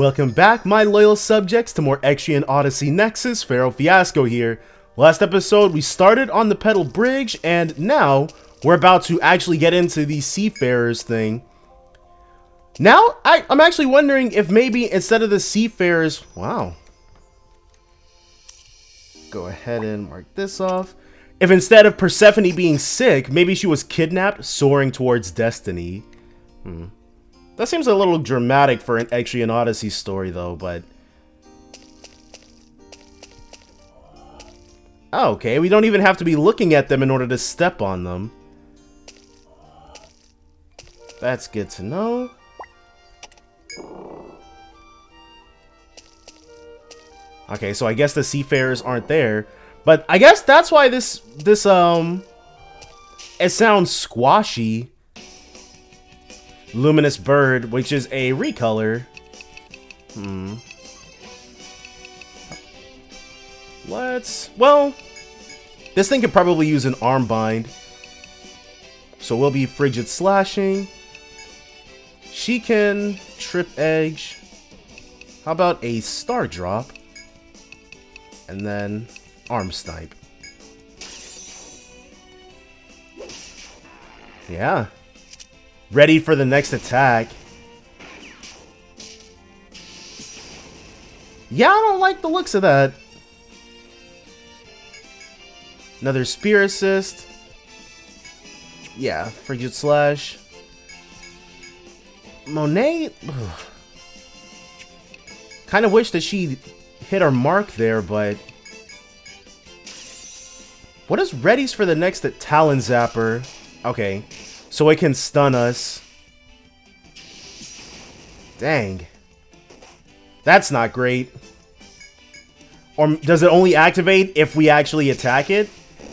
Welcome back, my loyal subjects, to more Etrian Odyssey Nexus. Pharaoh Fiasco here. Last episode, we started on the Petal Bridge, and now we're about to actually get into the Seafarers thing. Now, I'm actually wondering if maybe instead of the Seafarers... Wow. Go ahead and mark this off. If instead of Persephone being sick, maybe she was kidnapped, soaring towards destiny. That seems a little dramatic for an Etrian Odyssey story, though, but... Oh, okay, we don't even have to be looking at them in order to step on them. That's good to know. Okay, so I guess the Seafarers aren't there. But I guess that's why it sounds squashy. Luminous Bird, which is a recolor. Well, this thing could probably use an arm bind. So we'll be Frigid Slashing. She can Trip Edge. How about a Star Drop? And then Arm Snipe. Yeah. Ready for the next attack. Yeah, I don't like the looks of that. Another Spear Assist. Yeah, Frigid Slash. Monet... Kind of wish that she hit her mark there, but... What is Ready's for the next Talon Zapper? Okay. So it can stun us. Dang. That's not great. Or does it only activate if we actually attack it?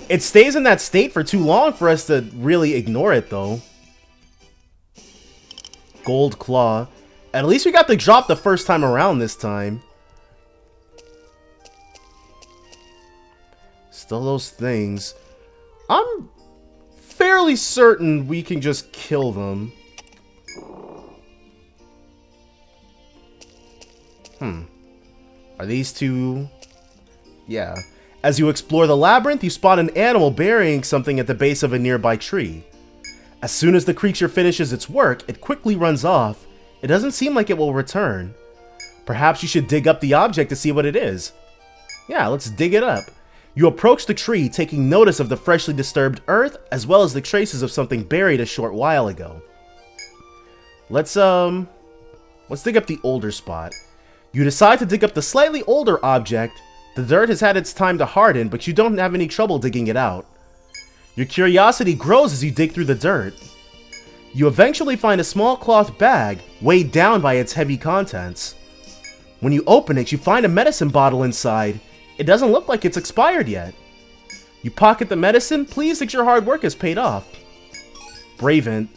It stays in that state for too long for us to really ignore it, though. Gold Claw. At least we got the drop the first time around this time. Still those things. I'm fairly certain we can just kill them. Are these two? Yeah. As you explore the labyrinth, you spot an animal burying something at the base of a nearby tree. As soon as the creature finishes its work, it quickly runs off. It doesn't seem like it will return. Perhaps you should dig up the object to see what it is. Yeah, let's dig it up. You approach the tree, taking notice of the freshly disturbed earth, as well as the traces of something buried a short while ago. Let's dig up the older spot. You decide to dig up the slightly older object. The dirt has had its time to harden, but you don't have any trouble digging it out. Your curiosity grows as you dig through the dirt. You eventually find a small cloth bag, weighed down by its heavy contents. When you open it, you find a medicine bottle inside. It doesn't look like it's expired yet. You pocket the medicine, pleased that your hard work has paid off. Bravant.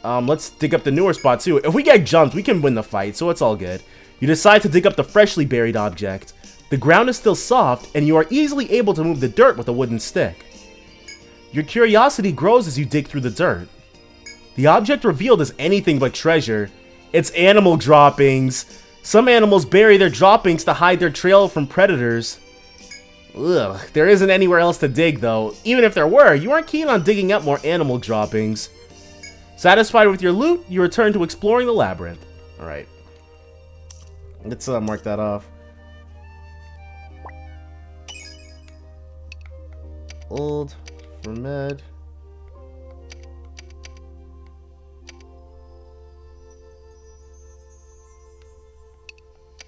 Let's dig up the newer spot too. If we get jumped, we can win the fight, so it's all good. You decide to dig up the freshly buried object. The ground is still soft, and you are easily able to move the dirt with a wooden stick. Your curiosity grows as you dig through the dirt. The object revealed is anything but treasure. It's animal droppings. Some animals bury their droppings to hide their trail from predators. Ugh, there isn't anywhere else to dig though. Even if there were, you aren't keen on digging up more animal droppings. Satisfied with your loot, you return to exploring the labyrinth. Alright. Let's mark that off. Old for med.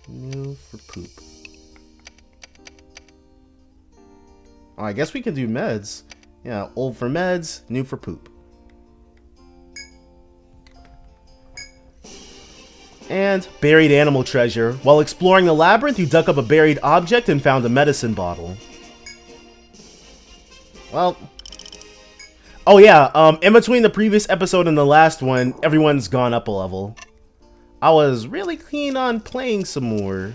New for poop. Oh, I guess we can do meds. Yeah, old for meds, new for poop. And buried animal treasure. While exploring the labyrinth, you dug up a buried object and found a medicine bottle. Well... Oh yeah, in between the previous episode and the last one, everyone's gone up a level. I was really keen on playing some more.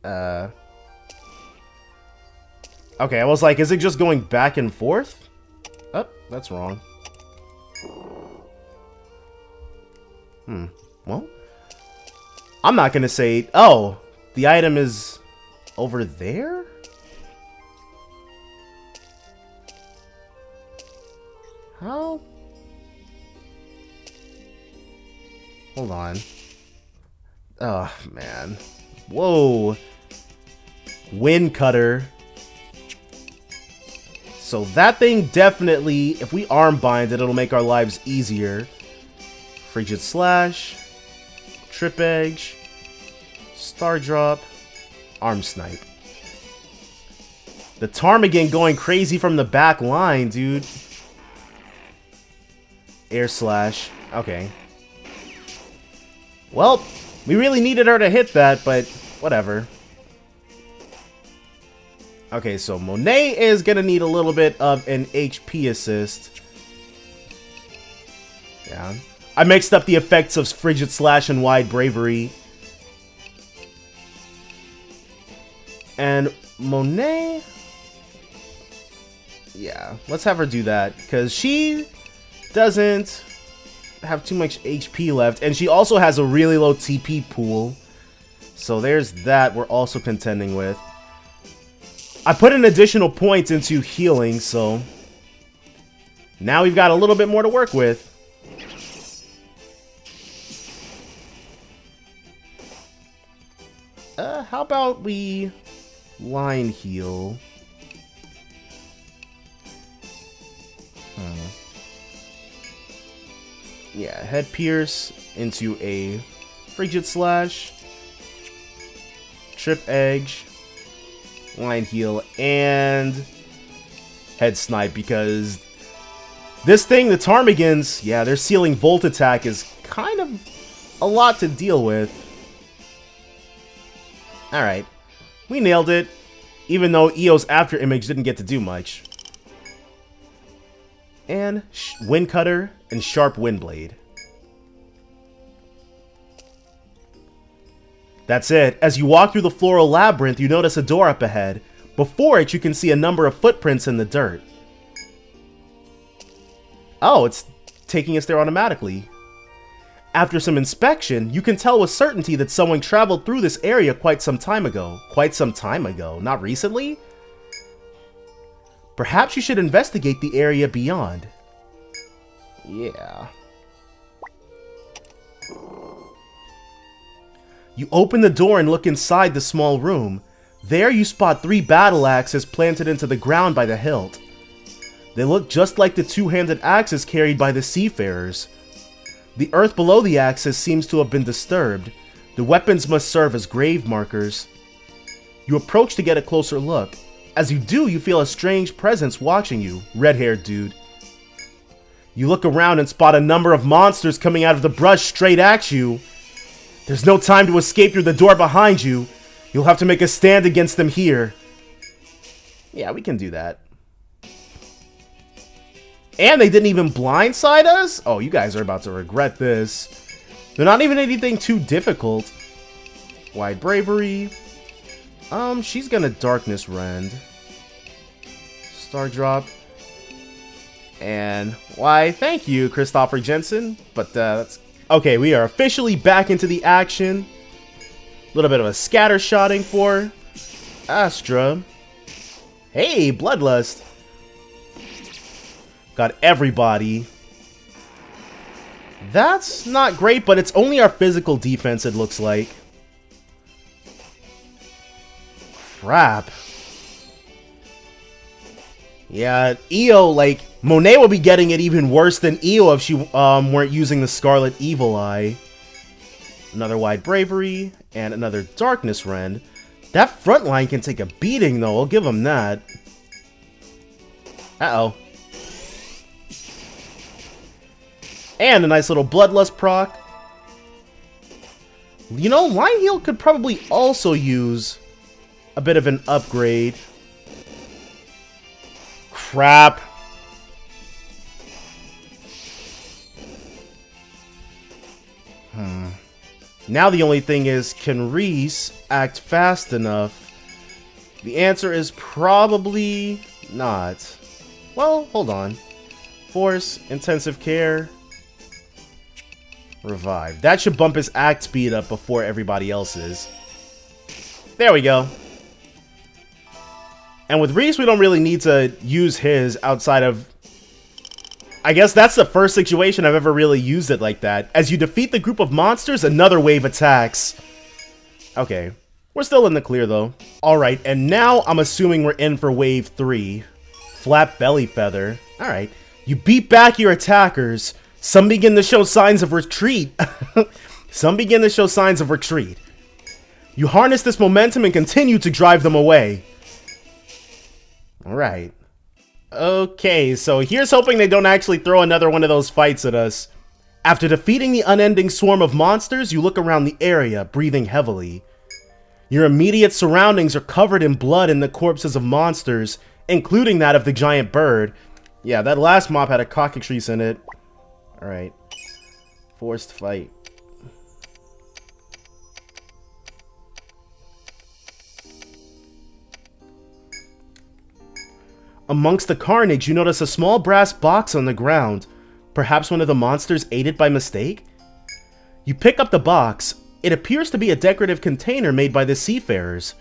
Okay, I was like, is it just going back and forth? Oh, that's wrong. Well, I'm not gonna say... Oh, the item is over there? How? Hold on. Oh, man. Whoa. Wind cutter. So that thing definitely, if we arm bind it, it'll make our lives easier. Frigid slash. Trip edge. Star drop. Arm snipe. The Ptarmigan going crazy from the back line, dude. Air slash. Okay. Well, we really needed her to hit that, but whatever. Okay, so Monet is going to need a little bit of an HP assist. Yeah. I mixed up the effects of Frigid Slash and Wide Bravery. And Monet... Yeah, let's have her do that, because she doesn't have too much HP left, and she also has a really low TP pool. So there's that we're also contending with. I put an additional point into healing, so now we've got a little bit more to work with. How about we line heal? Yeah, head pierce into a frigid slash, trip edge, line heal, and head snipe, because this thing, the Ptarmigans, yeah, their ceiling volt attack is kind of a lot to deal with. Alright, we nailed it, even though Eo's after image didn't get to do much. And wind cutter and sharp wind blade. That's it. As you walk through the floral labyrinth, you notice a door up ahead. Before it, you can see a number of footprints in the dirt. Oh, it's taking us there automatically. After some inspection, you can tell with certainty that someone traveled through this area quite some time ago. Quite some time ago, not recently? Perhaps you should investigate the area beyond. Yeah. You open the door and look inside the small room. There you spot 3 battle axes planted into the ground by the hilt. They look just like the two-handed axes carried by the Seafarers. The earth below the axes seems to have been disturbed. The weapons must serve as grave markers. You approach to get a closer look. As you do, you feel a strange presence watching you, red-haired dude. You look around and spot a number of monsters coming out of the brush straight at you. There's no time to escape through the door behind you. You'll have to make a stand against them here. Yeah, we can do that. And they didn't even blindside us? Oh, you guys are about to regret this. They're not even anything too difficult. Wide Bravery. She's gonna Darkness Rend. Star Drop. And why, thank you, Christopher Jensen. But that's... Okay, we are officially back into the action. A little bit of a scattershotting for Astra. Hey, Bloodlust. Got everybody. That's not great, but it's only our physical defense, it looks like. Crap. Yeah, Eo, like, Monet will be getting it even worse than Eo if she weren't using the Scarlet Evil Eye. Another Wide Bravery, and another Darkness Rend. That front line can take a beating, though, I'll give them that. Uh-oh. And a nice little Bloodlust proc. You know, Line Heal could probably also use a bit of an upgrade. Crap. Now the only thing is, can Reese act fast enough? The answer is probably not. Well, hold on. Force, Intensive Care. Revive. That should bump his act speed up before everybody else's. There we go. And with Reese, we don't really need to use his outside of... I guess that's the first situation I've ever really used it like that. As you defeat the group of monsters, another wave attacks. Okay. We're still in the clear, though. Alright, and now I'm assuming we're in for wave 3. Flap belly feather. Alright. You beat back your attackers. Some begin to show signs of retreat. Some begin to show signs of retreat. You harness this momentum and continue to drive them away. Alright. Okay, so here's hoping they don't actually throw another one of those fights at us. After defeating the unending swarm of monsters, you look around the area, breathing heavily. Your immediate surroundings are covered in blood and the corpses of monsters, including that of the giant bird. Yeah, that last mob had a cockatrice in it. Alright. Forced fight. Amongst the carnage, you notice a small brass box on the ground. Perhaps one of the monsters ate it by mistake? You pick up the box. It appears to be a decorative container made by the Seafarers.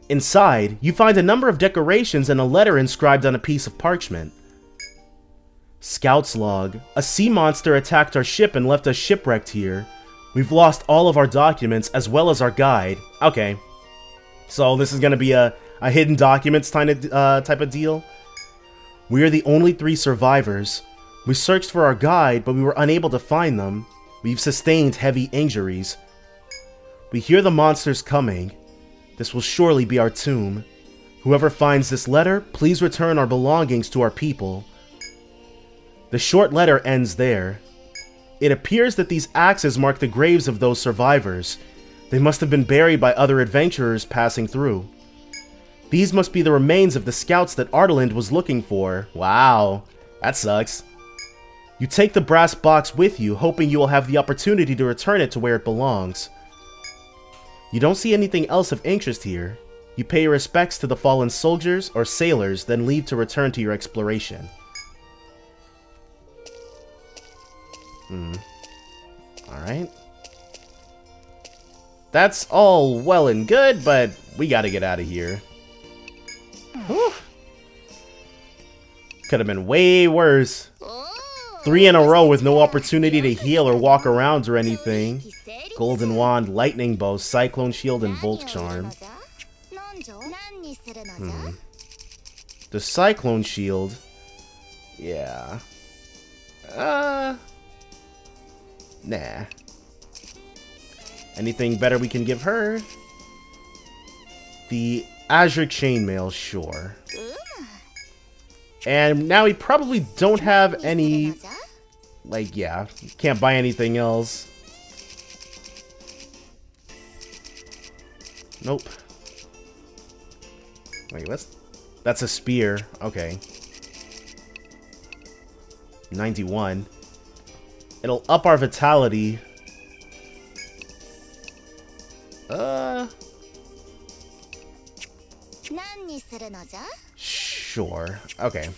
Inside, you find a number of decorations and a letter inscribed on a piece of parchment. Scout's log. A sea monster attacked our ship and left us shipwrecked here. We've lost all of our documents as well as our guide. Okay. So this is going to be a hidden documents type of deal. We are the only 3 survivors. We searched for our guide, but we were unable to find them. We've sustained heavy injuries. We hear the monsters coming. This will surely be our tomb. Whoever finds this letter, please return our belongings to our people. The short letter ends there. It appears that these axes mark the graves of those survivors. They must have been buried by other adventurers passing through. These must be the remains of the scouts that Ardaland was looking for. Wow, that sucks. You take the brass box with you, hoping you will have the opportunity to return it to where it belongs. You don't see anything else of interest here. You pay your respects to the fallen soldiers or sailors, then leave to return to your exploration. Alright. That's all well and good, but we gotta get out of here. Whew. Could have been way worse. 3 in a row with no opportunity to heal or walk around or anything. Golden Wand, Lightning Bow, Cyclone Shield, and Volt Charm. The Cyclone Shield. Yeah. Nah. Anything better we can give her? The Azure Chainmail, sure. And now we probably don't have any... Like, yeah, can't buy anything else. Nope. Wait, that's a spear. Okay. 91. It'll up our vitality. Sure. Okay.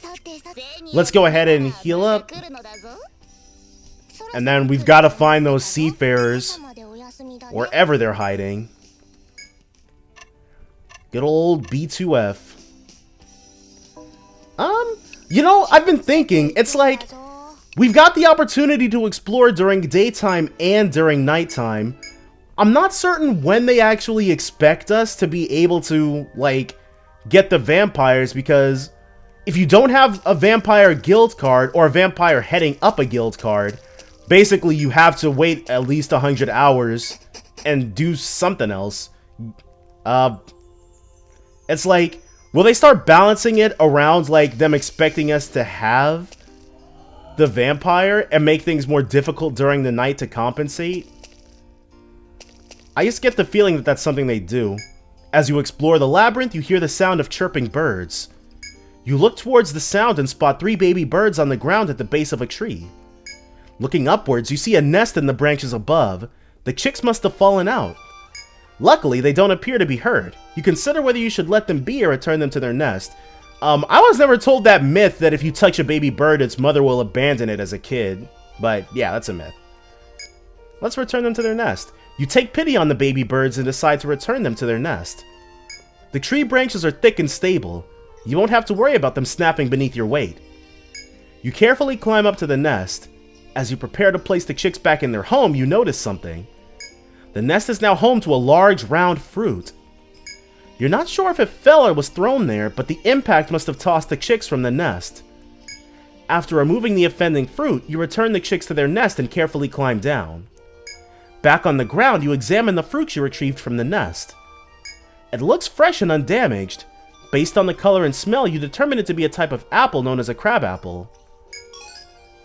Let's go ahead and heal up. And then we've got to find those seafarers wherever they're hiding. Good old B2F. You know, I've been thinking, it's like, we've got the opportunity to explore during daytime and during nighttime. I'm not certain when they actually expect us to be able to, like, get the vampires, because if you don't have a vampire guild card or a vampire heading up a guild card, basically you have to wait at least 100 hours and do something else. It's like, will they start balancing it around, like, them expecting us to have the vampire and make things more difficult during the night to compensate? I just get the feeling that that's something they do. As you explore the labyrinth, you hear the sound of chirping birds. You look towards the sound and spot 3 baby birds on the ground at the base of a tree. Looking upwards, you see a nest in the branches above. The chicks must have fallen out. Luckily, they don't appear to be hurt. You consider whether you should let them be or return them to their nest. I was never told that myth that if you touch a baby bird, its mother will abandon it as a kid. But yeah, that's a myth. Let's return them to their nest. You take pity on the baby birds and decide to return them to their nest. The tree branches are thick and stable. You won't have to worry about them snapping beneath your weight. You carefully climb up to the nest. As you prepare to place the chicks back in their home, you notice something. The nest is now home to a large, round fruit. You're not sure if it fell or was thrown there, but the impact must have tossed the chicks from the nest. After removing the offending fruit, you return the chicks to their nest and carefully climb down. Back on the ground, you examine the fruit you retrieved from the nest. It looks fresh and undamaged. Based on the color and smell, you determine it to be a type of apple known as a crab apple.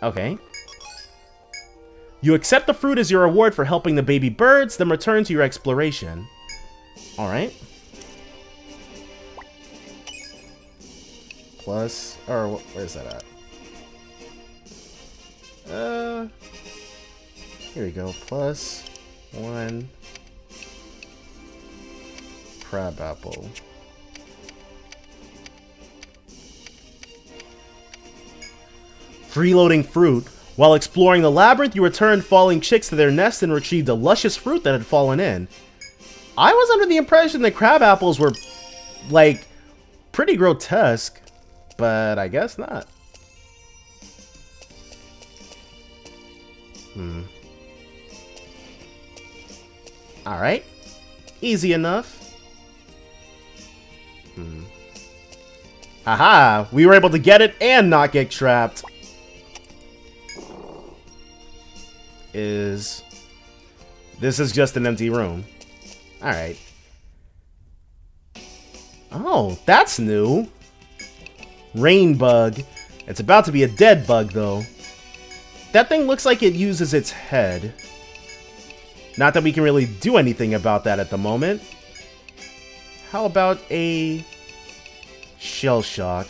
Okay. You accept the fruit as your reward for helping the baby birds, then return to your exploration. Alright. Plus, or where's that at? Here we go. Plus 1 crab apple. Freeloading fruit. While exploring the labyrinth, you returned falling chicks to their nest and retrieved a luscious fruit that had fallen in. I was under the impression that crab apples were, like, pretty grotesque, but I guess not. Alright. Easy enough. Haha! We were able to get it and not get trapped. This is just an empty room. Alright. Oh, that's new. Rain bug. It's about to be a dead bug, though. That thing looks like it uses its head. Not that we can really do anything about that at the moment. How about a shell shock?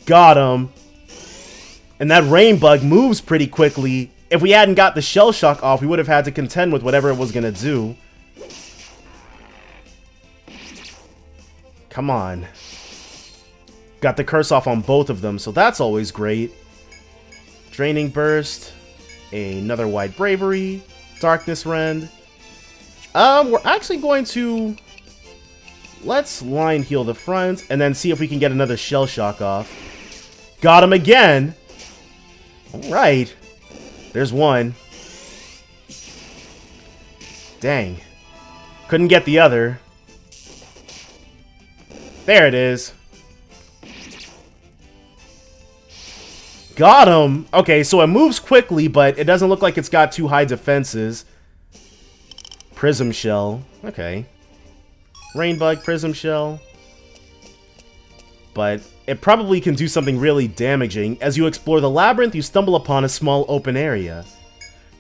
Got him. And that rain bug moves pretty quickly. If we hadn't got the shell shock off, we would have had to contend with whatever it was going to do. Come on. Got the curse off on both of them, so that's always great. Draining Burst. Another Wide Bravery. Darkness Rend. We're actually going to... Let's line heal the front, and then see if we can get another shell shock off. Got him again! Alright. There's one. Dang. Couldn't get the other. There it is. Got him! Okay, so it moves quickly, but it doesn't look like it's got too high defenses. Prism Shell. Okay. Rainbug, Prism Shell. But it probably can do something really damaging. As you explore the labyrinth, you stumble upon a small open area.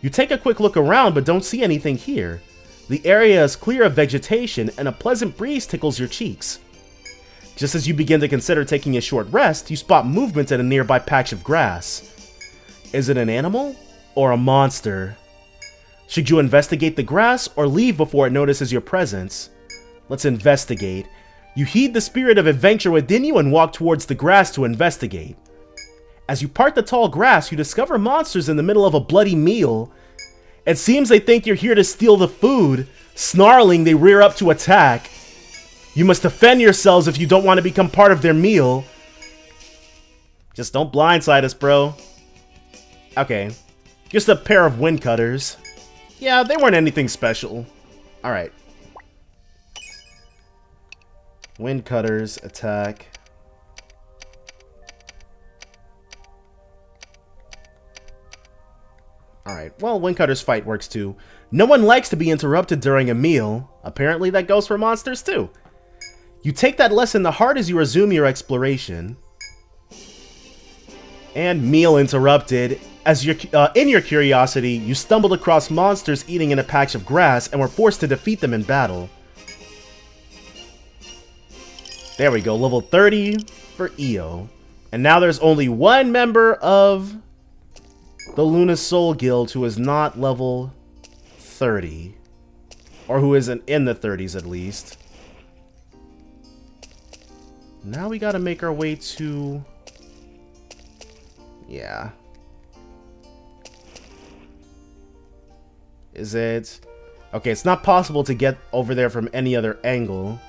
You take a quick look around, but don't see anything here. The area is clear of vegetation, and a pleasant breeze tickles your cheeks. Just as you begin to consider taking a short rest, you spot movement in a nearby patch of grass. Is it an animal or a monster? Should you investigate the grass or leave before it notices your presence? Let's investigate. You heed the spirit of adventure within you and walk towards the grass to investigate. As you part the tall grass, you discover monsters in the middle of a bloody meal. It seems they think you're here to steal the food. Snarling, they rear up to attack. You must defend yourselves if you don't want to become part of their meal. Just don't blindside us, bro. Okay. Just a pair of wind cutters. Yeah, they weren't anything special. Alright. Wind cutters, attack. Alright, well, wind cutters fight works too. No one likes to be interrupted during a meal. Apparently that goes for monsters too. You take that lesson to heart as you resume your exploration. And meal interrupted. As in your curiosity, you stumbled across monsters eating in a patch of grass and were forced to defeat them in battle. There we go, level 30 for EO. And now there's only one member of the Luna Soul Guild who is not level 30. Or who isn't in the 30s at least. Now we gotta make our way to... Yeah. Is it... Okay, it's not possible to get over there from any other angle.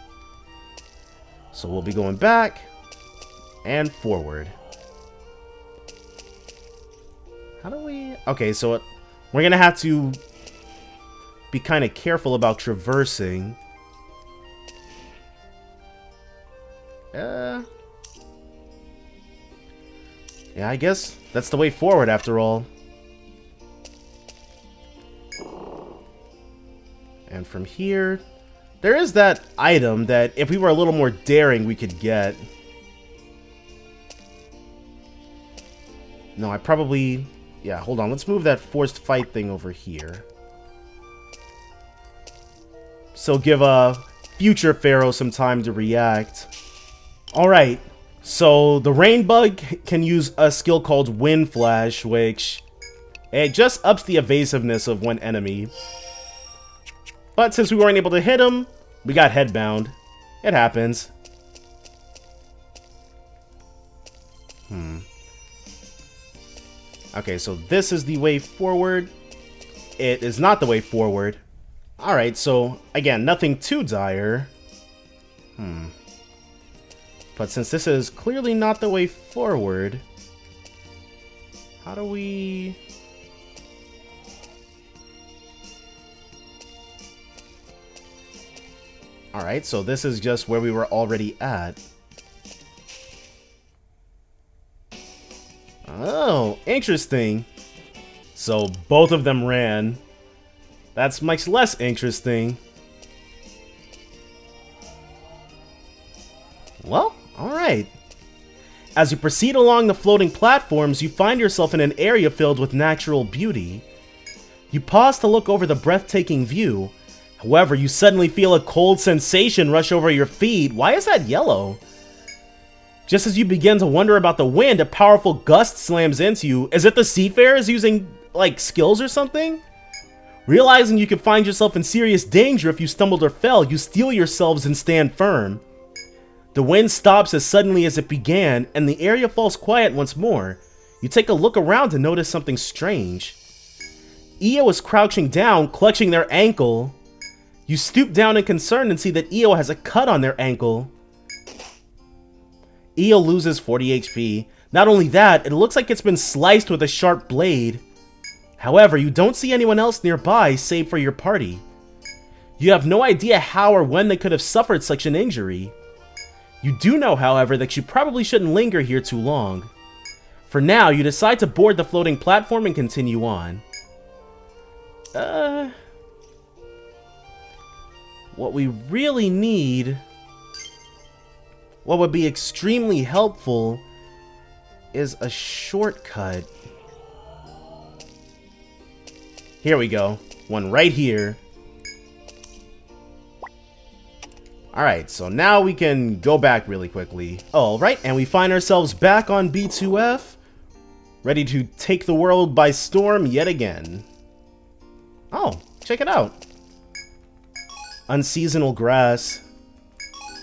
So we'll be going back and forward. How do we... Okay, so we're going to have to be kind of careful about traversing. Yeah, I guess that's the way forward after all. And from here, there is that item that if we were a little more daring, we could get. No, I probably... Yeah, hold on. Let's move that forced fight thing over here. So give a future Pharaoh some time to react. Alright, so the Rain Bug can use a skill called Wind Flash, which... It just ups the evasiveness of one enemy. But since we weren't able to hit him, we got headbound. It happens. Okay, so this is the way forward. It is not the way forward. Alright, so, again, nothing too dire. But since this is clearly not the way forward, how do we... Alright, so this is just where we were already at. Oh, interesting. So both of them ran. That's much less interesting. Well, alright. As you proceed along the floating platforms, you find yourself in an area filled with natural beauty. You pause to look over the breathtaking view. However, you suddenly feel a cold sensation rush over your feet. Why is that yellow? Just as you begin to wonder about the wind, a powerful gust slams into you. Is it the Seafarers using, like, skills or something? Realizing you could find yourself in serious danger if you stumbled or fell, you steel yourselves and stand firm. The wind stops as suddenly as it began, and the area falls quiet once more. You take a look around and notice something strange. Io is crouching down, clutching their ankle. You stoop down in concern and see that Io has a cut on their ankle. Io loses 40 HP. Not only that, it looks like it's been sliced with a sharp blade. However, you don't see anyone else nearby save for your party. You have no idea how or when they could have suffered such an injury. You do know, however, that you probably shouldn't linger here too long. For now, you decide to board the floating platform and continue on. What we really need... What would be extremely helpful is a shortcut. Here we go. One right here. Alright, so now we can go back really quickly. Alright, and we find ourselves back on B2F, ready to take the world by storm yet again. Oh, check it out. Unseasonal grass.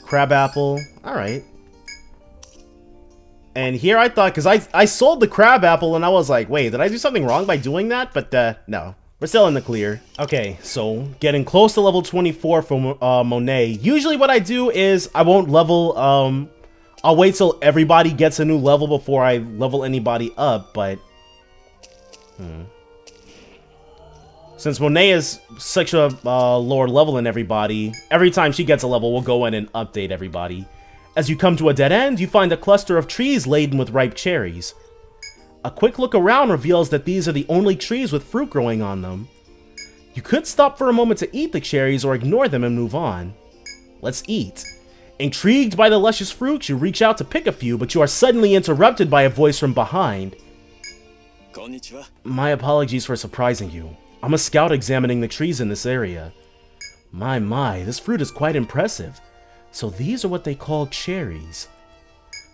Crabapple. Alright. And here I thought, because I sold the crabapple and I was like, wait, did I do something wrong by doing that? But, no. We're still in the clear. Okay, so getting close to level 24 for Monet. Usually what I do is I won't level, I'll wait till everybody gets a new level before I level anybody up, but... Since Monet is such a lower level than everybody, every time she gets a level, we'll go in and update everybody. As you come to a dead end, you find a cluster of trees laden with ripe cherries. A quick look around reveals that these are the only trees with fruit growing on them. You could stop for a moment to eat the cherries or ignore them and move on. Let's eat. Intrigued by the luscious fruits, you reach out to pick a few, but you are suddenly interrupted by a voice from behind. Konnichiwa. My apologies for surprising you. I'm a scout examining the trees in this area. My, this fruit is quite impressive. So these are what they call cherries.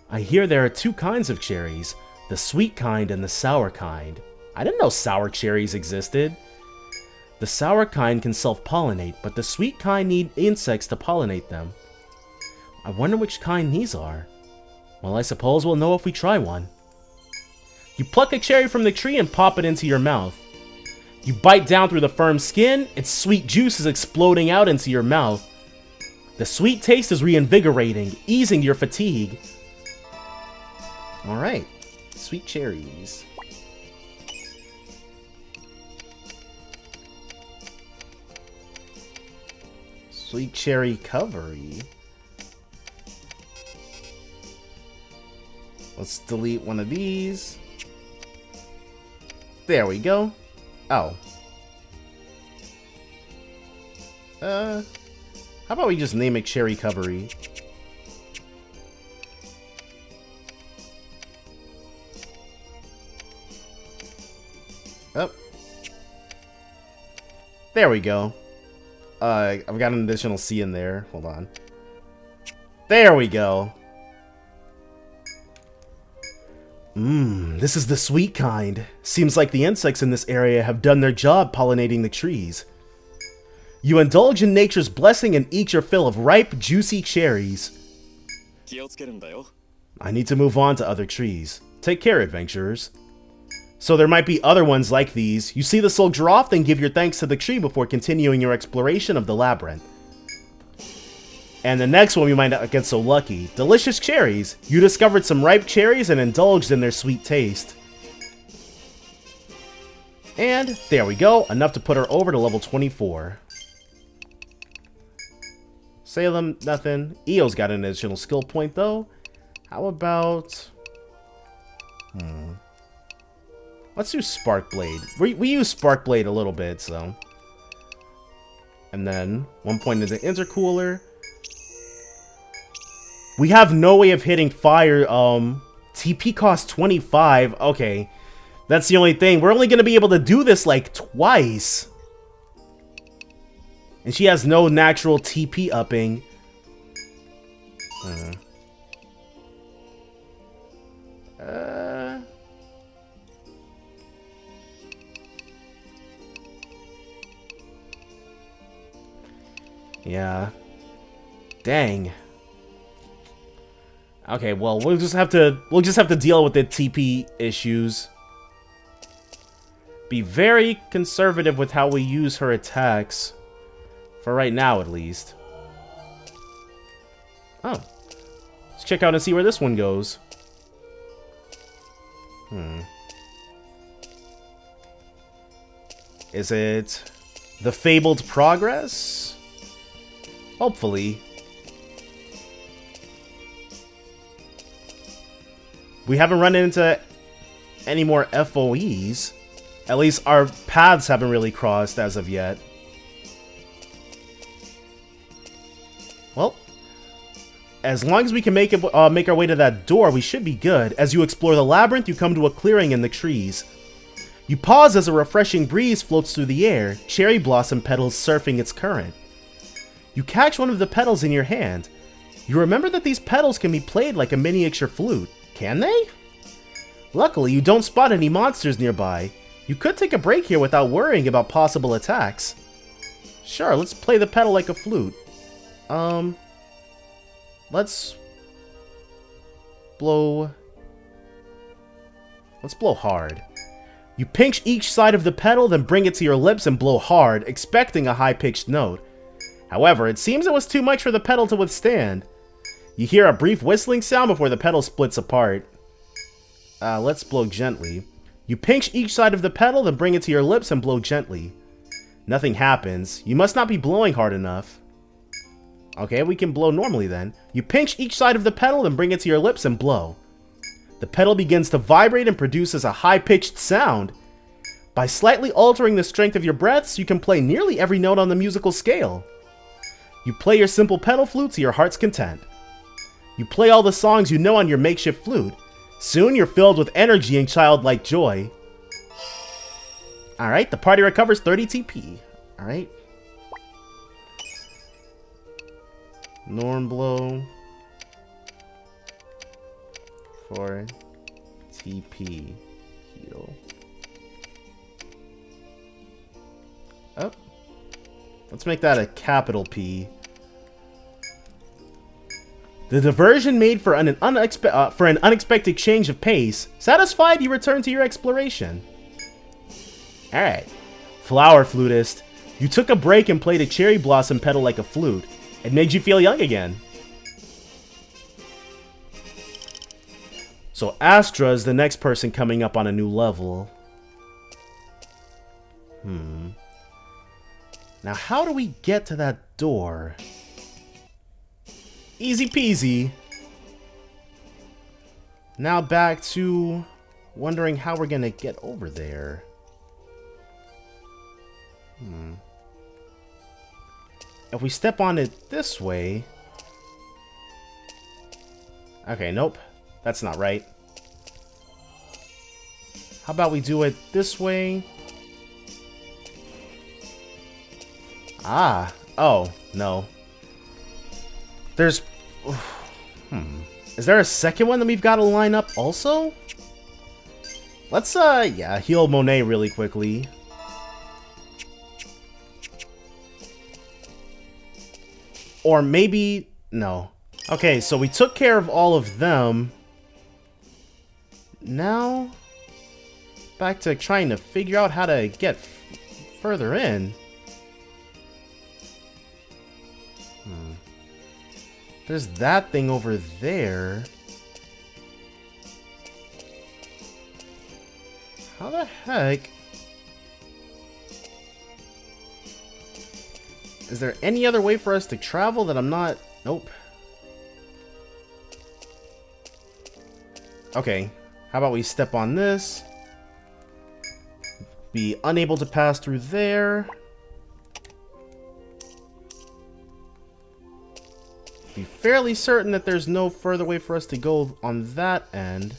I hear there are two kinds of cherries, the sweet kind and the sour kind. I didn't know sour cherries existed. The sour kind can self-pollinate, but the sweet kind need insects to pollinate them. I wonder which kind these are. Well, I suppose we'll know if we try one. You pluck a cherry from the tree and pop it into your mouth. You bite down through the firm skin, its sweet juice is exploding out into your mouth. The sweet taste is reinvigorating, easing your fatigue. Alright, sweet cherries. Sweet cherry covery. Let's delete one of these. There we go. Oh. How about we just name it cherry covery? Oh. There we go. I've got an additional C in there. Hold on. There we go. This is the sweet kind. Seems like the insects in this area have done their job pollinating the trees. You indulge in nature's blessing and eat your fill of ripe, juicy cherries. I need to move on to other trees. Take care, adventurers. So there might be other ones like these. You see the soldier off, then give your thanks to the tree before continuing your exploration of the labyrinth. And the next one we might not get so lucky. Delicious cherries. You discovered some ripe cherries and indulged in their sweet taste. And there we go. Enough to put her over to level 24. Salem, nothing. Eo's got an additional skill point though. How about... Let's do Spark Blade. We use Spark Blade a little bit, so... And then, 1 point into Intercooler. We have no way of hitting fire. TP costs 25. Okay. That's the only thing. We're only going to be able to do this, like, twice. And she has no natural TP upping. Yeah. Dang. Okay, well, we'll just have to deal with the TP issues. Be very conservative with how we use her attacks. For right now, at least. Oh. Let's check out and see where this one goes. Is it the Fabled Progress? Hopefully. We haven't run into any more FOEs. At least our paths haven't really crossed as of yet. Well, as long as we can make our way to that door, we should be good. As you explore the labyrinth, you come to a clearing in the trees. You pause as a refreshing breeze floats through the air, cherry blossom petals surfing its current. You catch one of the petals in your hand. You remember that these petals can be played like a miniature flute. Can they? Luckily, you don't spot any monsters nearby. You could take a break here without worrying about possible attacks. Sure, let's play the petal like a flute. Let's blow hard. You pinch each side of the petal, then bring it to your lips and blow hard, expecting a high-pitched note. However, it seems it was too much for the petal to withstand. You hear a brief whistling sound before the petal splits apart. Let's blow gently. You pinch each side of the petal, then bring it to your lips and blow gently. Nothing happens. You must not be blowing hard enough. Okay, we can blow normally then. You pinch each side of the petal, then bring it to your lips and blow. The petal begins to vibrate and produces a high-pitched sound. By slightly altering the strength of your breaths, you can play nearly every note on the musical scale. You play your simple petal flute to your heart's content. You play all the songs you know on your makeshift flute. Soon you're filled with energy and childlike joy. Alright, the party recovers 30 TP. Alright. Norm blow. 4 TP. Heal. Oh. Let's make that a capital P. The diversion made for an unexpected change of pace. Satisfied, you return to your exploration. Alright. Flower flutist. You took a break and played a cherry blossom petal like a flute. It made you feel young again. So Astra is the next person coming up on a new level. Now how do we get to that door? Easy peasy. Now back to wondering how we're gonna get over there. If we step on it this way... Okay, nope. That's not right. How about we do it this way? Ah. Oh, no. There's... Is there a second one that we've got to line up also? Let's, yeah, heal Monet really quickly. Or maybe... No. Okay, so we took care of all of them. Now... Back to trying to figure out how to get further in. There's that thing over there. How the heck? Is there any other way for us to travel that I'm not... Nope. Okay. How about we step on this? Be unable to pass through there. Be fairly certain that there's no further way for us to go on that end.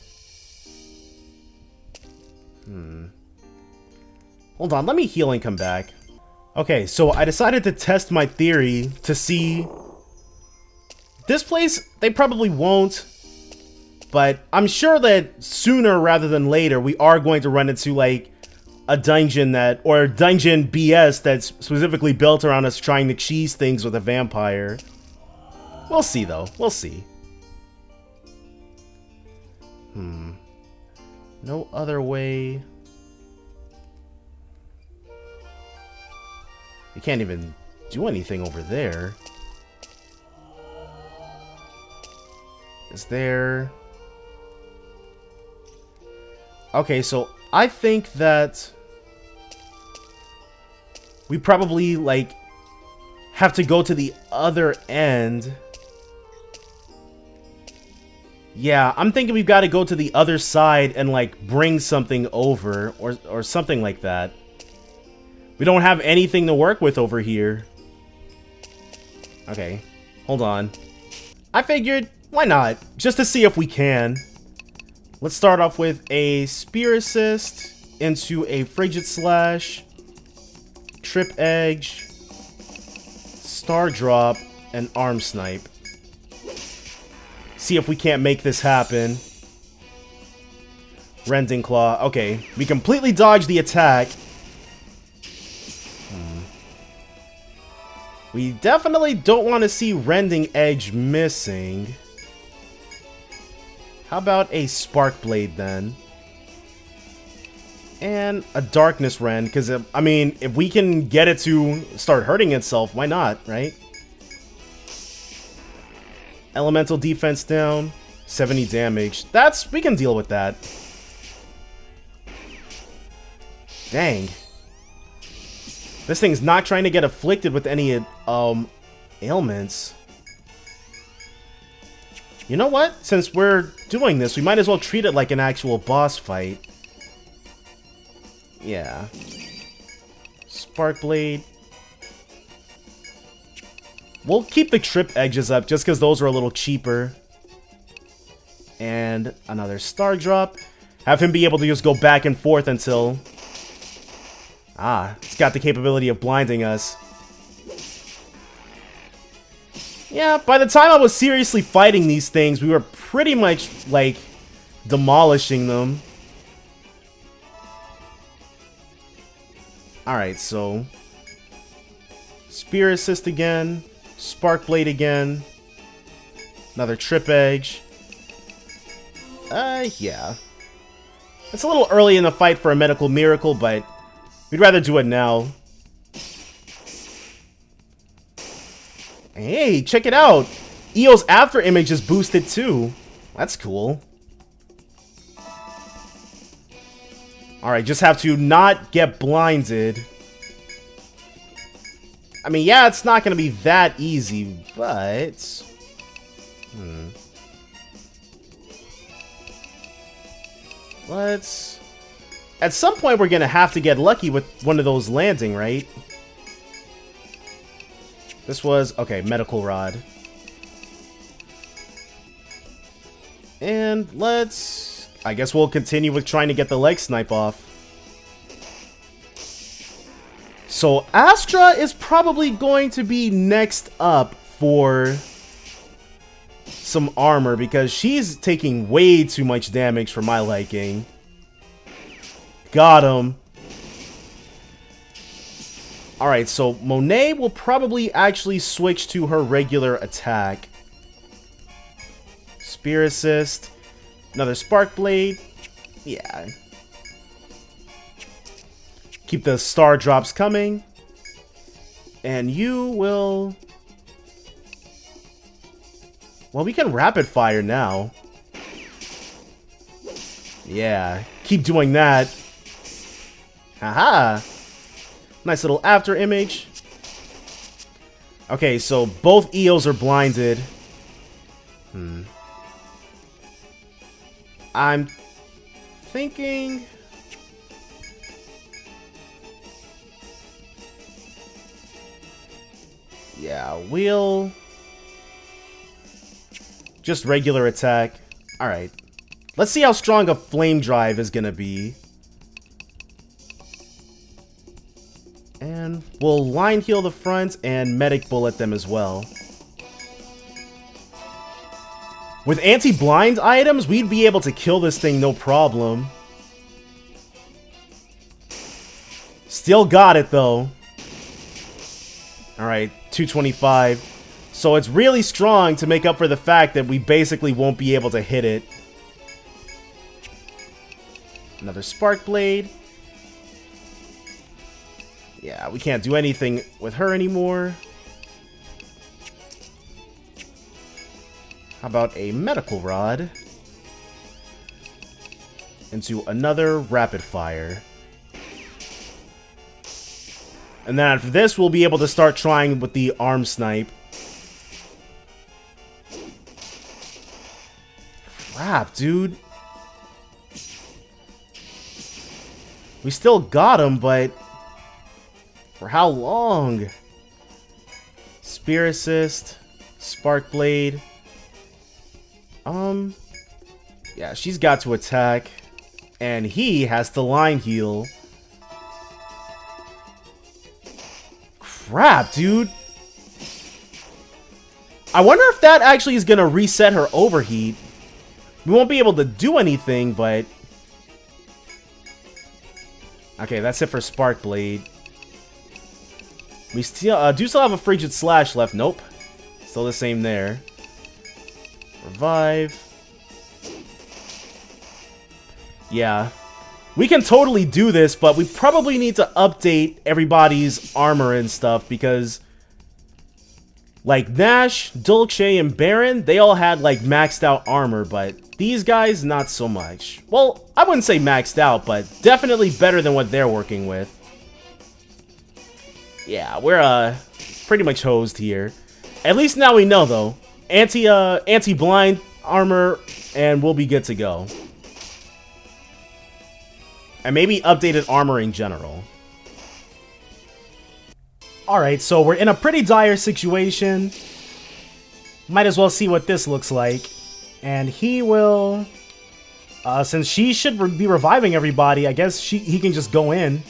Hold on, let me heal and come back. Okay, so I decided to test my theory to see... This place, they probably won't. But I'm sure that sooner rather than later, we are going to run into, like, a dungeon that... Or dungeon BS that's specifically built around us trying to cheese things with a vampire. We'll see, though. We'll see. No other way... You can't even do anything over there. Is there... Okay, so I think that we probably, like, have to go to the other end. Yeah, I'm thinking we've got to go to the other side and, like, bring something over or something like that. We don't have anything to work with over here. Okay, hold on. I figured, why not? Just to see if we can. Let's start off with a Spear Assist into a Frigid Slash, Trip Edge, Star Drop, and Arm Snipe. See if we can't make this happen. Rending Claw. Okay, we completely dodged the attack. We definitely don't want to see Rending Edge missing. How about a Spark Blade then? And a Darkness Rend, because, I mean, if we can get it to start hurting itself, why not, right? Elemental defense down, 70 damage. We can deal with that. Dang. This thing's not trying to get afflicted with any, ailments. You know what? Since we're doing this, we might as well treat it like an actual boss fight. Yeah. Spark Blade. We'll keep the Trip Edges up just because those are a little cheaper. And another Star Drop. Have him be able to just go back and forth until... Ah, it's got the capability of blinding us. Yeah, by the time I was seriously fighting these things, we were pretty much, like, demolishing them. Alright, so... Spear Assist again. Spark Blade again. Another Trip Edge. Yeah. It's a little early in the fight for a Medical Miracle, but... We'd rather do it now. Hey, check it out! Eo's after image is boosted too. That's cool. Alright, just have to not get blinded. I mean, yeah, it's not gonna be that easy, but... Let's... At some point, we're gonna have to get lucky with one of those landing, right? This was... Okay, medical rod. And let's... I guess we'll continue with trying to get the leg snipe off. So Astra is probably going to be next up for some armor because she's taking way too much damage for my liking. Got him. Alright, so Monet will probably actually switch to her regular attack. Spear assist. Another spark blade. Yeah. Keep the star drops coming. And you will... Well, we can rapid fire now. Yeah. Keep doing that. Haha. Nice little after image. Okay, so both Eos are blinded. I'm thinking... Yeah, we'll... Just regular attack. Alright. Let's see how strong a flame drive is gonna be. And we'll line heal the front and medic bullet them as well. With anti-blind items, we'd be able to kill this thing no problem. Still got it though. Alright, 225. So it's really strong to make up for the fact that we basically won't be able to hit it. Another spark blade. Yeah, we can't do anything with her anymore. How about a medical rod? Into another rapid fire. And then after this, we'll be able to start trying with the arm snipe. Crap, dude. We still got him, but... For how long? Spear assist. Spark blade. Yeah, she's got to attack. And he has to line heal. Crap, dude. I wonder if that actually is gonna reset her overheat. We won't be able to do anything, but... Okay, that's it for Spark Blade. We still do still have a Frigid Slash left. Nope. Still the same there. Revive. Yeah. We can totally do this, but we probably need to update everybody's armor and stuff because... Like Nash, Dulce, and Baron, they all had like maxed out armor, but these guys, not so much. Well, I wouldn't say maxed out, but definitely better than what they're working with. Yeah, we're pretty much hosed here. At least now we know though. Anti-blind armor, and we'll be good to go. And maybe updated armor in general. Alright, so we're in a pretty dire situation. Might as well see what this looks like. And he will... since she should be reviving everybody, I guess he can just go in.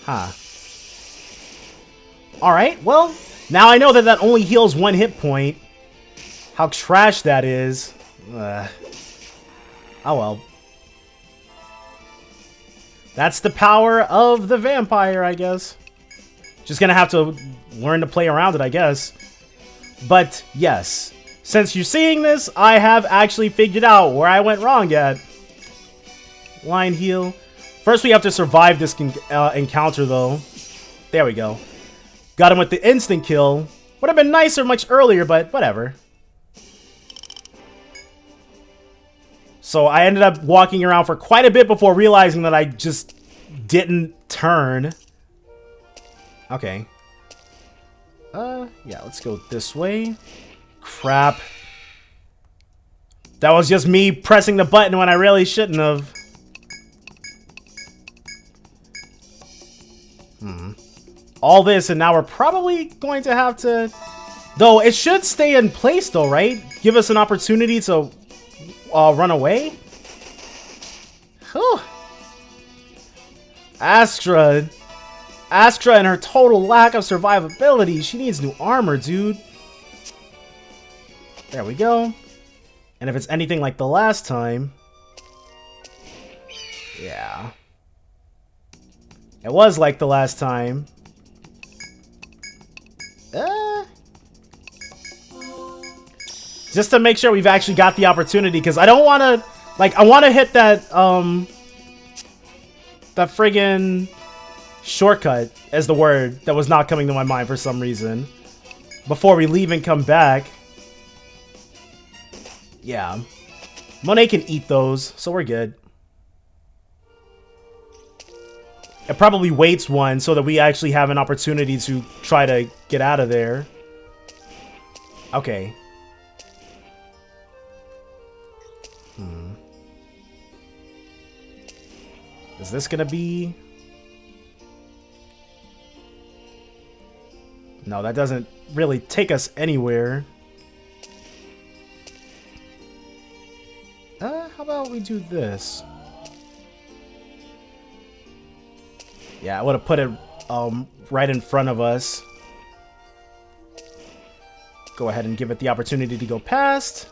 Huh. Alright, well, now I know that that only heals 1 hit point. How trash that is. Oh well. That's the power of the vampire, I guess. Just gonna have to learn to play around it, I guess. But, yes. Since you're seeing this, I have actually figured out where I went wrong at. Line heal. First, we have to survive this encounter, though. There we go. Got him with the instant kill. Would have been nicer much earlier, but whatever. So I ended up walking around for quite a bit before realizing that I just didn't turn. Okay. Yeah, let's go this way. Crap. That was just me pressing the button when I really shouldn't have. All this, and now we're probably going to have to... Though, it should stay in place, though, right? Give us an opportunity to run away? Whew. Astra and her total lack of survivability. She needs new armor, dude. There we go. And if it's anything like the last time... Yeah. It was like the last time. Just to make sure we've actually got the opportunity, because I don't want to... Like, I want to hit that, that friggin' shortcut, as the word that was not coming to my mind for some reason, before we leave and come back. Yeah. Monet can eat those, so we're good. It probably waits one so that we actually have an opportunity to try to get out of there. Okay. Is this gonna be... No, that doesn't really take us anywhere. How about we do this? Yeah, I would have put it right in front of us. Go ahead and give it the opportunity to go past.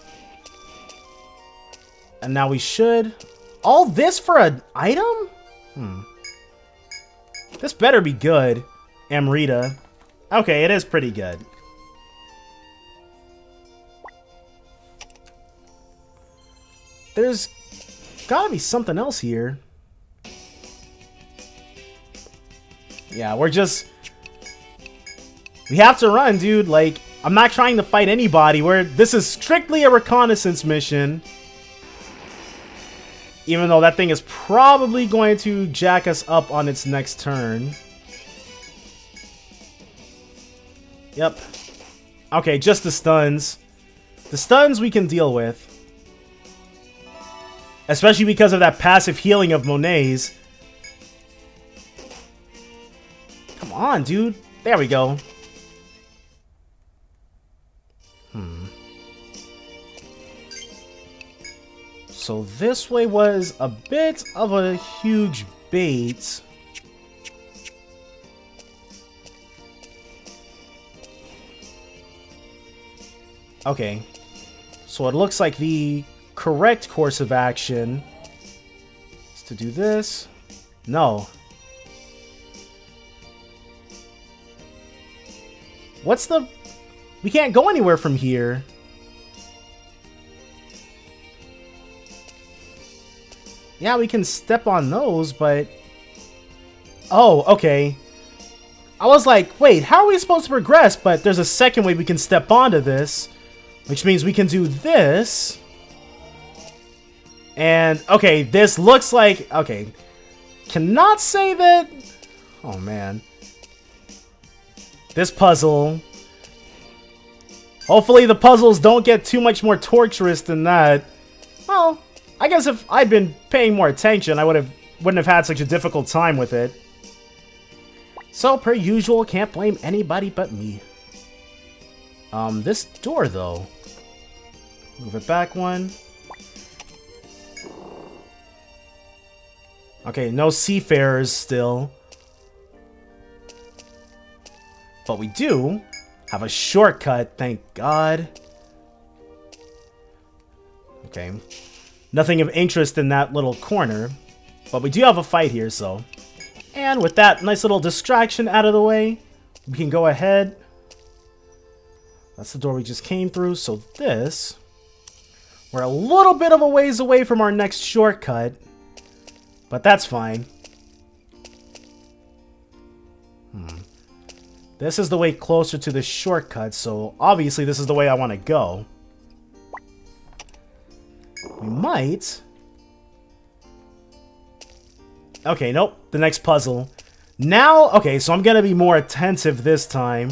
And now we should... All this for an item? This better be good. Amrita. Okay, it is pretty good. There's gotta be something else here. Yeah, we're just... We have to run, dude. Like, I'm not trying to fight anybody. This is strictly a reconnaissance mission. Even though that thing is probably going to jack us up on its next turn. Yep. Okay, just the stuns. The stuns we can deal with. Especially because of that passive healing of Monet's. Come on, dude. There we go. So this way was a bit of a huge bait. Okay. So it looks like the correct course of action is to do this. No. What's the... We can't go anywhere from here. Yeah, we can step on those, but... Oh, okay. I was like, wait, how are we supposed to progress? But there's a second way we can step onto this, which means we can do this. And, okay, this looks like... Okay. Cannot say that... Oh, man. This puzzle... Hopefully the puzzles don't get too much more torturous than that. Well... I guess if I'd been paying more attention, I wouldn't have had such a difficult time with it. So, per usual, can't blame anybody but me. This door, though. Move it back one. Okay, no Seafarers still. But we do have a shortcut, thank God. Okay. Nothing of interest in that little corner, but we do have a fight here, so. And with that nice little distraction out of the way, we can go ahead. That's the door we just came through, so this... We're a little bit of a ways away from our next shortcut, but that's fine. This is the way closer to the shortcut, so obviously this is the way I want to go. We might... Okay, nope. The next puzzle. Now, okay, so I'm going to be more attentive this time.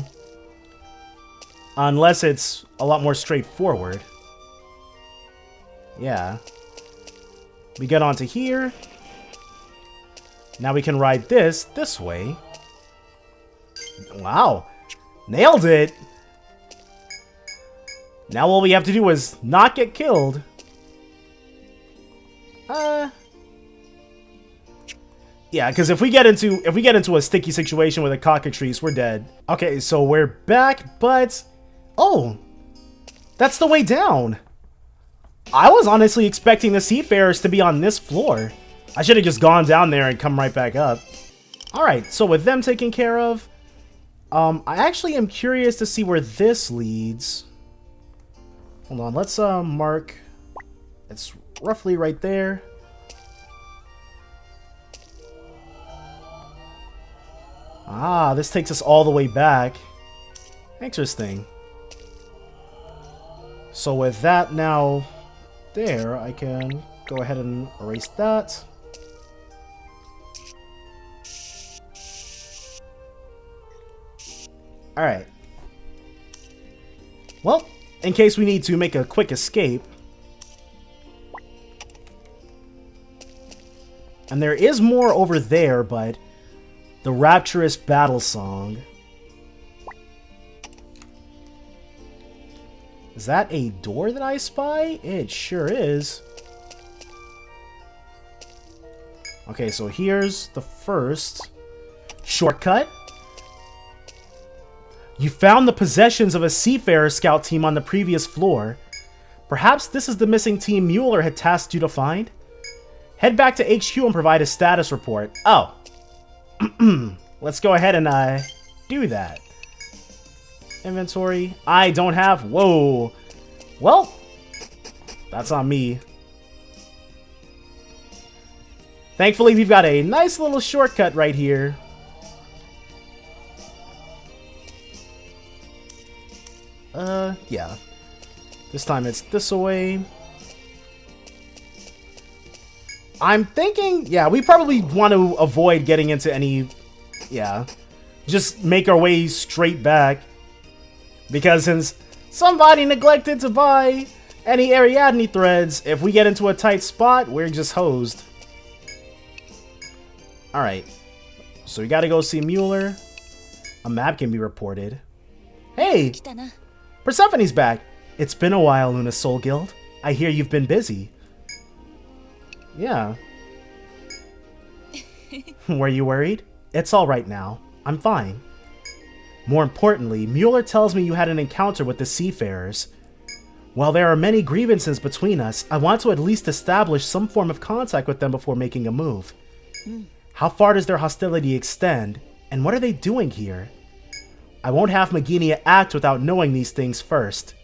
Unless it's a lot more straightforward. Yeah. We get onto here. Now we can ride this way. Wow. Nailed it. Now all we have to do is not get killed. Yeah, because if we get into a sticky situation with a cockatrice, we're dead. Okay, so we're back, but oh, that's the way down. I was honestly expecting the Seafarers to be on this floor. I should have just gone down there and come right back up. Alright, so with them taken care of, I actually am curious to see where this leads. Hold on, let's mark. It's roughly right there. Ah, this takes us all the way back. Interesting. So with that now there, I can go ahead and erase that. Alright. Well, in case we need to make a quick escape. And there is more over there, but the rapturous battle song. Is that a door that I spy? It sure is. Okay, so here's the first shortcut. You found the possessions of a Seafarer scout team on the previous floor. Perhaps this is the missing team Muller had tasked you to find? Head back to HQ and provide a status report. Oh. Let's go ahead and do that. Inventory. I don't have... Whoa. Well, that's on me. Thankfully, we've got a nice little shortcut right here. Yeah. This time it's this way. I'm thinking, yeah, we probably want to avoid getting into any... Yeah. Just make our way straight back. Because since somebody neglected to buy any Ariadne threads, if we get into a tight spot, we're just hosed. Alright. So we gotta go see Muller. A map can be reported. Hey! Persephone's back! It's been a while, Luna Soul Guild. I hear you've been busy. Yeah. Were you worried? It's alright now. I'm fine. More importantly, Muller tells me you had an encounter with the Seafarers. While there are many grievances between us, I want to at least establish some form of contact with them before making a move. How far does their hostility extend, and what are they doing here? I won't have Maginia act without knowing these things first.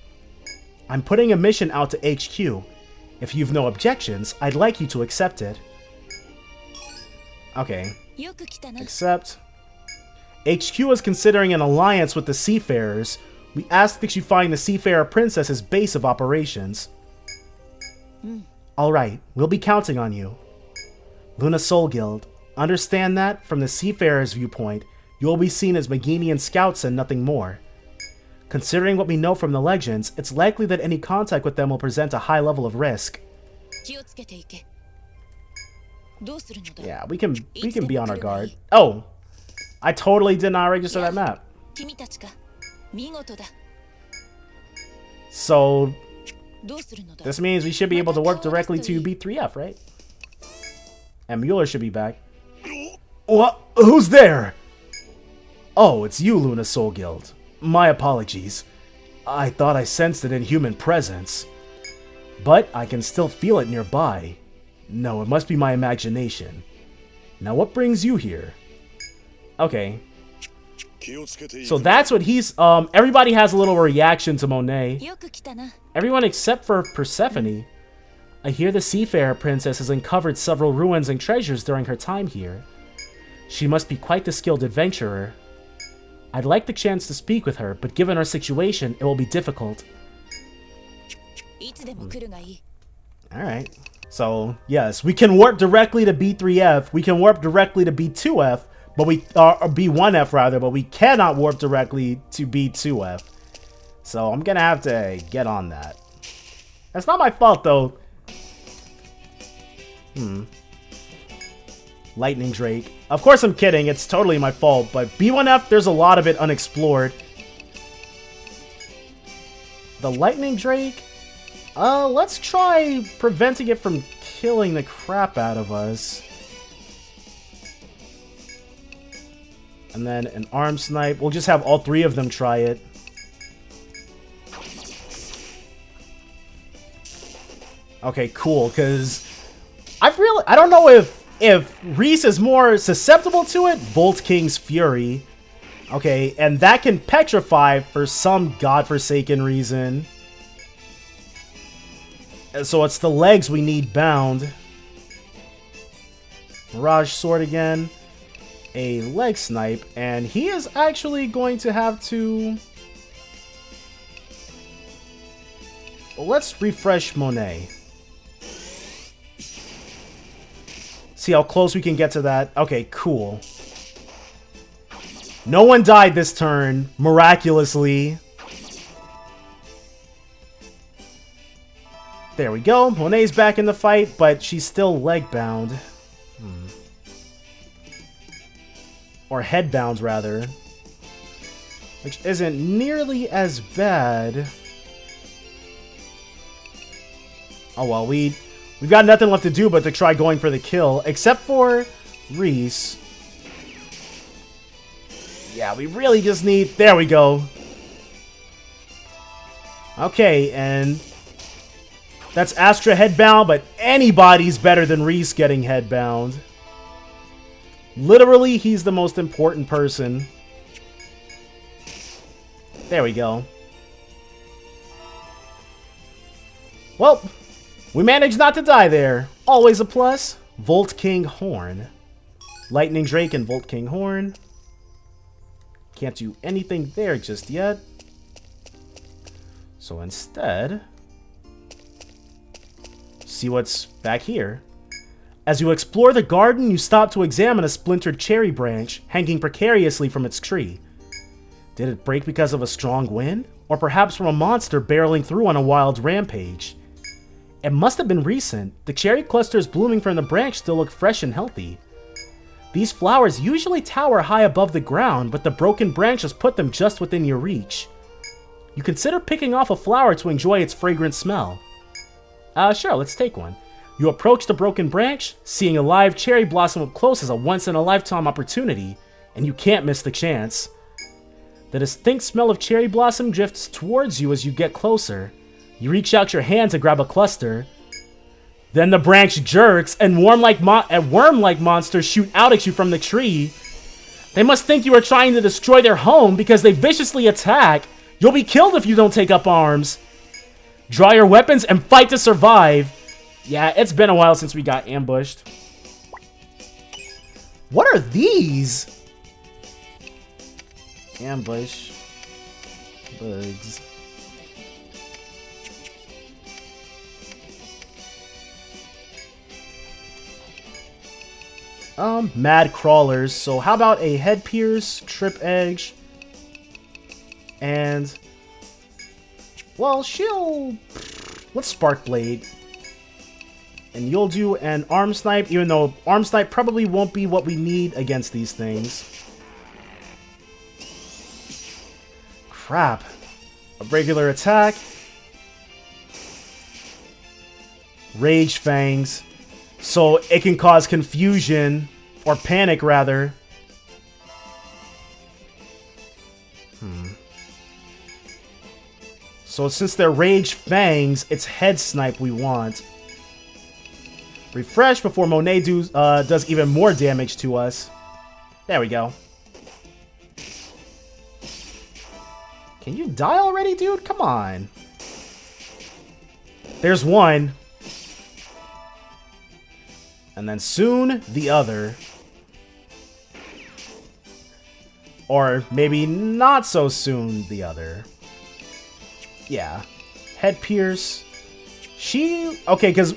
I'm putting a mission out to HQ. If you've no objections, I'd like you to accept it. Okay. Accept. HQ is considering an alliance with the Seafarers. We ask that you find the Seafarer Princess's base of operations. Alright, we'll be counting on you. Luna Soul Guild. Understand that, from the Seafarers' viewpoint, you will be seen as Maginian scouts and nothing more. Considering what we know from the legends, it's likely that any contact with them will present a high level of risk. Yeah, we can be on our guard. Oh! I totally did not register that map. So, this means we should be able to work directly to B3F, right? And Muller should be back. What? Who's there? Oh, it's you, Luna Soul Guild. My apologies. I thought I sensed an inhuman presence. But I can still feel it nearby. No, it must be my imagination. Now what brings you here? Okay. So that's what he's... everybody has a little reaction to Monet. Everyone except for Persephone. I hear the Seafarer Princess has uncovered several ruins and treasures during her time here. She must be quite the skilled adventurer. I'd like the chance to speak with her, but given our situation, it will be difficult. Alright. So, yes, we can warp directly to B3F. We can warp directly to B2F, but or B1F rather, but we cannot warp directly to B2F. So I'm gonna have to get on that. That's not my fault though. Lightning Drake. Of course I'm kidding, it's totally my fault, but B1F, there's a lot of it unexplored. The Lightning Drake? Let's try preventing it from killing the crap out of us. And then an arm snipe. We'll just have all three of them try it. Okay, cool, because I don't know if Reese is more susceptible to it. Volt King's Fury. Okay, and that can petrify for some godforsaken reason. So it's the legs we need bound. Mirage Sword again. A leg snipe. And he is actually going to have to... Let's refresh Monet. See how close we can get to that. Okay, cool. No one died this turn, miraculously. There we go. Monet's back in the fight, but she's still leg bound. Or head bound, rather. Which isn't nearly as bad. Oh well, we've got nothing left to do but to try going for the kill, except for Reese. Yeah, we really just need... There we go. Okay, and... That's Astra headbound, but anybody's better than Reese getting headbound. Literally, he's the most important person. There we go. Well, we managed not to die there. Always a plus. Volt King Horn. Lightning Drake and Volt King Horn. Can't do anything there just yet. So instead... see what's back here. As you explore the garden, you stop to examine a splintered cherry branch hanging precariously from its tree. Did it break because of a strong wind? Or perhaps from a monster barreling through on a wild rampage? It must have been recent. The cherry clusters blooming from the branch still look fresh and healthy. These flowers usually tower high above the ground, but the broken branch has put them just within your reach. You consider picking off a flower to enjoy its fragrant smell. Sure, let's take one. You approach the broken branch. Seeing a live cherry blossom up close is a once-in-a-lifetime opportunity, and you can't miss the chance. The distinct smell of cherry blossom drifts towards you as you get closer. You reach out your hand to grab a cluster. Then the branch jerks, and worm-like monsters shoot out at you from the tree. They must think you are trying to destroy their home because they viciously attack. You'll be killed if you don't take up arms. Draw your weapons and fight to survive. Yeah, it's been a while since we got ambushed. What are these? Ambush. Bugs. Mad crawlers. So how about a head pierce, trip edge, and... well, let's Spark Blade. And you'll do an Arm Snipe, even though Arm Snipe probably won't be what we need against these things. Crap. A regular attack. Rage Fangs. So it can cause confusion, or panic rather. So since they're Rage Fangs, it's Head Snipe we want. Refresh before Monet does even more damage to us. There we go. Can you die already, dude? Come on. There's one. And then soon, the other. Or maybe not so soon the other. Yeah. Head pierce. Okay, because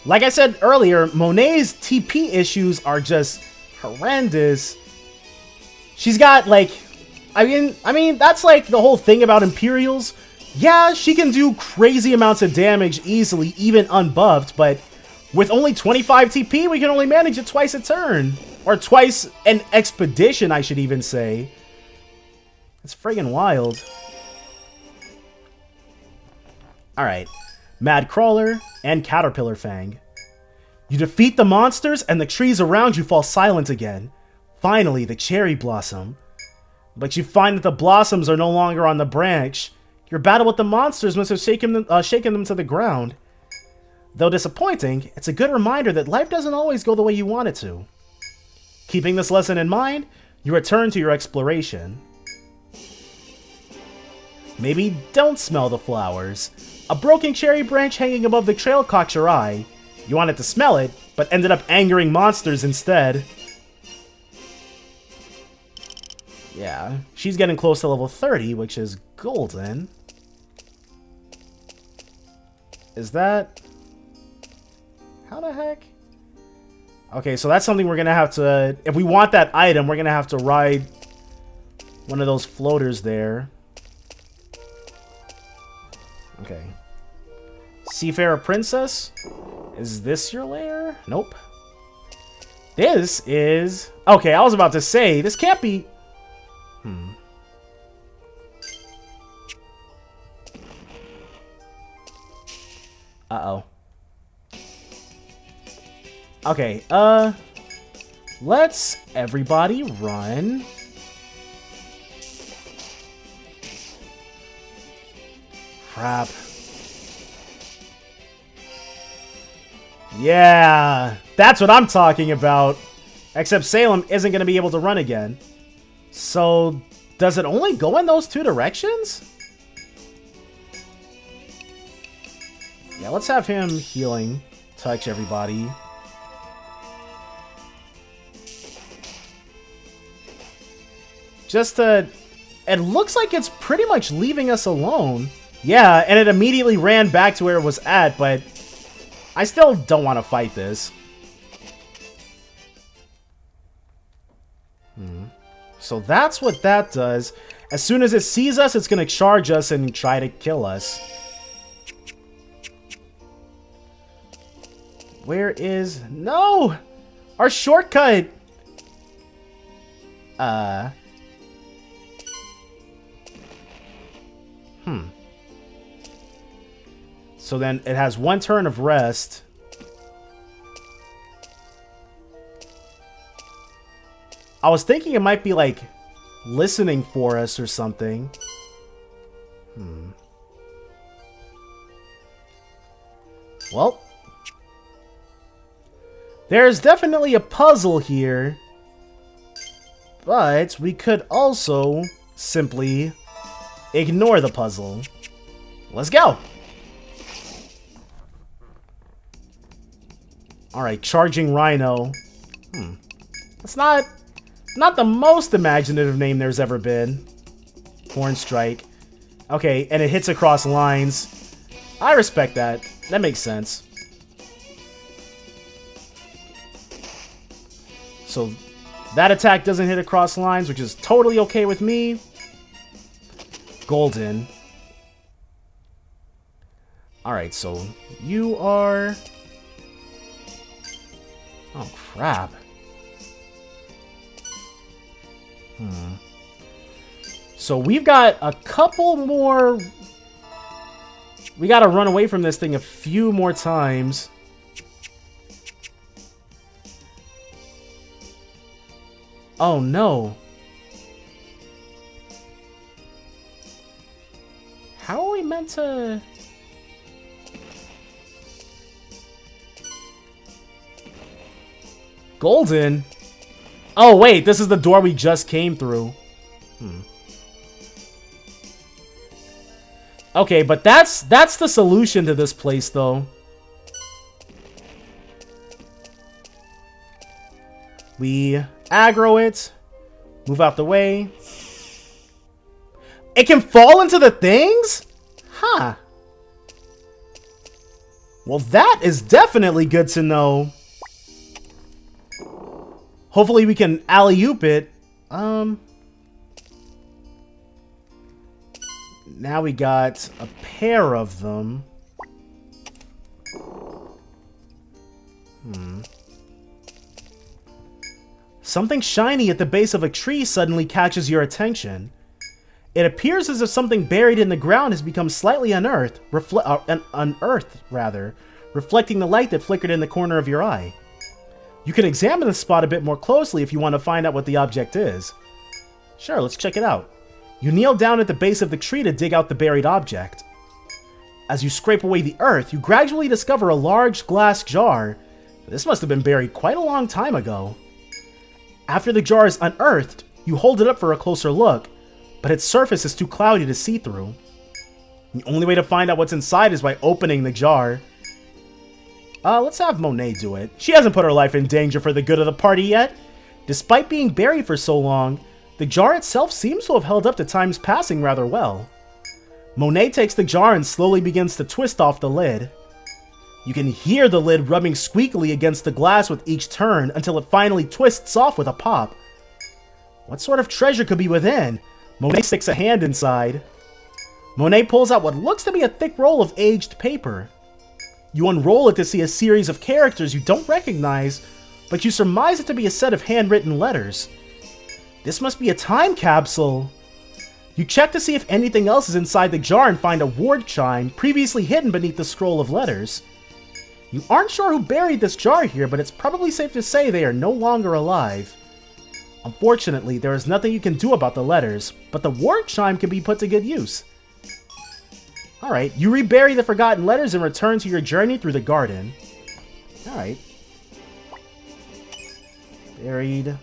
like I said earlier, Monet's TP issues are just horrendous. She's got like, I mean, that's like the whole thing about Imperials. Yeah, she can do crazy amounts of damage easily, even unbuffed, but with only 25 TP, we can only manage it twice a turn. Or twice an expedition, I should even say. It's friggin' wild. Alright. Mad Crawler and Caterpillar Fang. You defeat the monsters and the trees around you fall silent again. Finally, the cherry blossom. But you find that the blossoms are no longer on the branch. Your battle with the monsters must have shaken them to the ground. Though disappointing, it's a good reminder that life doesn't always go the way you want it to. Keeping this lesson in mind, you return to your exploration. Maybe don't smell the flowers. A broken cherry branch hanging above the trail caught your eye. You wanted to smell it, but ended up angering monsters instead. Yeah, she's getting close to level 30, which is golden. Is that... How the heck? Okay, so that's something we're gonna have to... If we want that item, we're gonna have to ride one of those floaters there. Okay. Seafarer Princess? Is this your lair? Nope. This is... Okay, I was about to say, this can't be... Uh-oh. Okay, let's everybody run. Crap. Yeah, that's what I'm talking about. Except Salem isn't going to be able to run again. So, does it only go in those two directions? Yeah, let's have him healing touch everybody. Just to... It looks like it's pretty much leaving us alone. Yeah, and it immediately ran back to where it was at, but I still don't want to fight this. So that's what that does. As soon as it sees us, it's going to charge us and try to kill us. Where is... No! Our shortcut! So then it has one turn of rest. I was thinking it might be like listening for us or something. Well, there's definitely a puzzle here. But we could also simply ignore the puzzle. Let's go! Alright, charging Rhino. That's not the most imaginative name there's ever been. Horn Strike. Okay, and it hits across lines. I respect that. That makes sense. So, that attack doesn't hit across lines, which is totally okay with me. Golden. Alright, so you are... Oh, crap. So we've got a couple more... We gotta run away from this thing a few more times. Oh, no. How are we meant to... Golden? Oh, wait, this is the door we just came through. Okay, but that's the solution to this place, though. We aggro it, move out the way. It can fall into the things? Huh. Well, that is definitely good to know. Hopefully we can alley-oop it. Now we got a pair of them. Something shiny at the base of a tree suddenly catches your attention. It appears as if something buried in the ground has become slightly unearthed, reflecting the light that flickered in the corner of your eye. You can examine the spot a bit more closely if you want to find out what the object is. Sure, let's check it out. You kneel down at the base of the tree to dig out the buried object. As you scrape away the earth, you gradually discover a large glass jar. This must have been buried quite a long time ago. After the jar is unearthed, you hold it up for a closer look, but its surface is too cloudy to see through. The only way to find out what's inside is by opening the jar. Let's have Monet do it. She hasn't put her life in danger for the good of the party yet. Despite being buried for so long, the jar itself seems to have held up to time's passing rather well. Monet takes the jar and slowly begins to twist off the lid. You can hear the lid rubbing squeakily against the glass with each turn until it finally twists off with a pop. What sort of treasure could be within? Monet sticks a hand inside. Monet pulls out what looks to be a thick roll of aged paper. You unroll it to see a series of characters you don't recognize, but you surmise it to be a set of handwritten letters. This must be a time capsule. You check to see if anything else is inside the jar and find a ward chime previously hidden beneath the scroll of letters. You aren't sure who buried this jar here, but it's probably safe to say they are no longer alive. Unfortunately, there is nothing you can do about the letters, but the ward chime can be put to good use. Alright, you rebury the forgotten letters and return to your journey through the garden. Alright. Buried.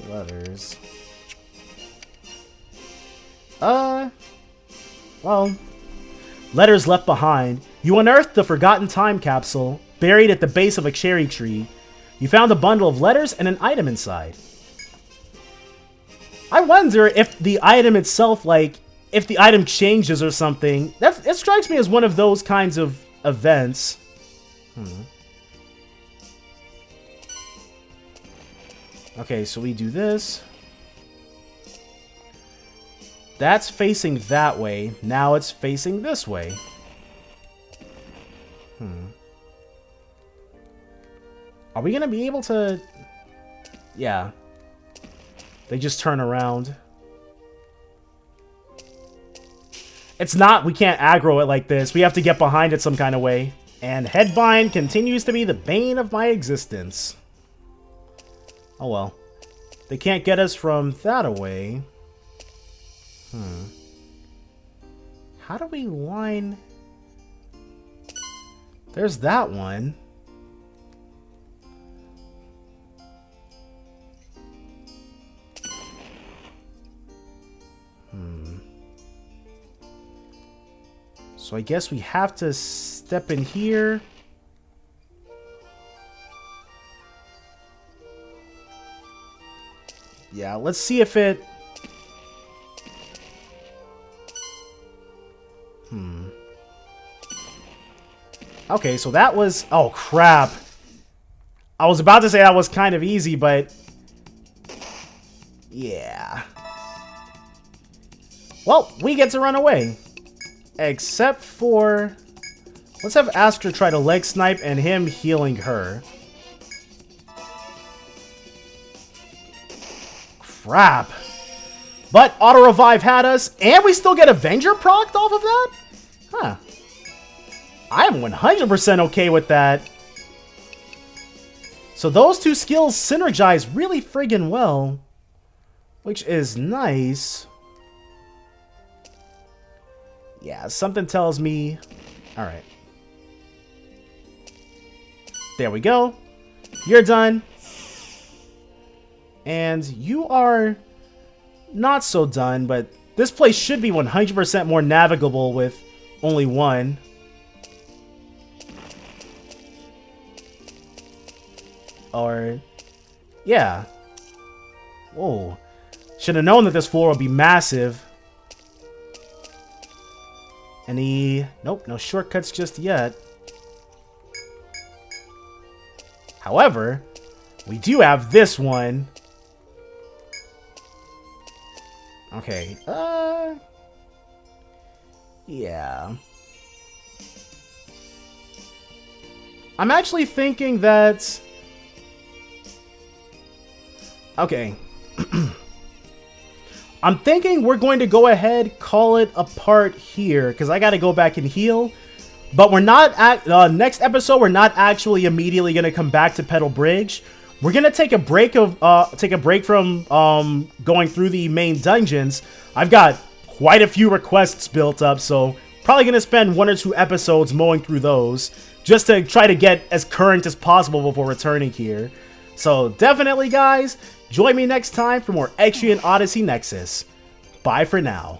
Letters. Well, letters left behind. You unearthed the forgotten time capsule, buried at the base of a cherry tree. You found a bundle of letters and an item inside. I wonder if the item itself, like, if the item changes or something. It strikes me as one of those kinds of events. Okay, so we do this. That's facing that way. Now it's facing this way. Are we gonna be able to... Yeah. They just turn around. It's not, we can't aggro it like this. We have to get behind it some kind of way. And Headbind continues to be the bane of my existence. Oh well. They can't get us from that away. How do we line... There's that one. So I guess we have to step in here. Yeah, let's see if it... Okay, so that was... Oh, crap. I was about to say that was kind of easy, but... Yeah. Well, we get to run away. Except for... Let's have Astra try to leg snipe and him healing her. Crap. But Auto Revive had us, and we still get Avenger procced off of that? Huh. I'm 100% okay with that. So those two skills synergize really friggin' well. Which is nice. Yeah, something tells me... Alright. There we go. You're done. And you are not so done, but this place should be 100% more navigable with only one. Or... Yeah. Oh, should have known that this floor would be massive. Nope, no shortcuts just yet. However, we do have this one. Okay, yeah. I'm actually thinking that... Okay. I'm thinking we're going to go ahead, call it a part here, because I got to go back and heal. But we're not at next episode. We're not actually immediately going to come back to Petal Bridge. We're going to take a break from going through the main dungeons. I've got quite a few requests built up, so probably going to spend 1 or 2 episodes mowing through those just to try to get as current as possible before returning here. So definitely, guys, join me next time for more Etrian Odyssey Nexus. Bye for now.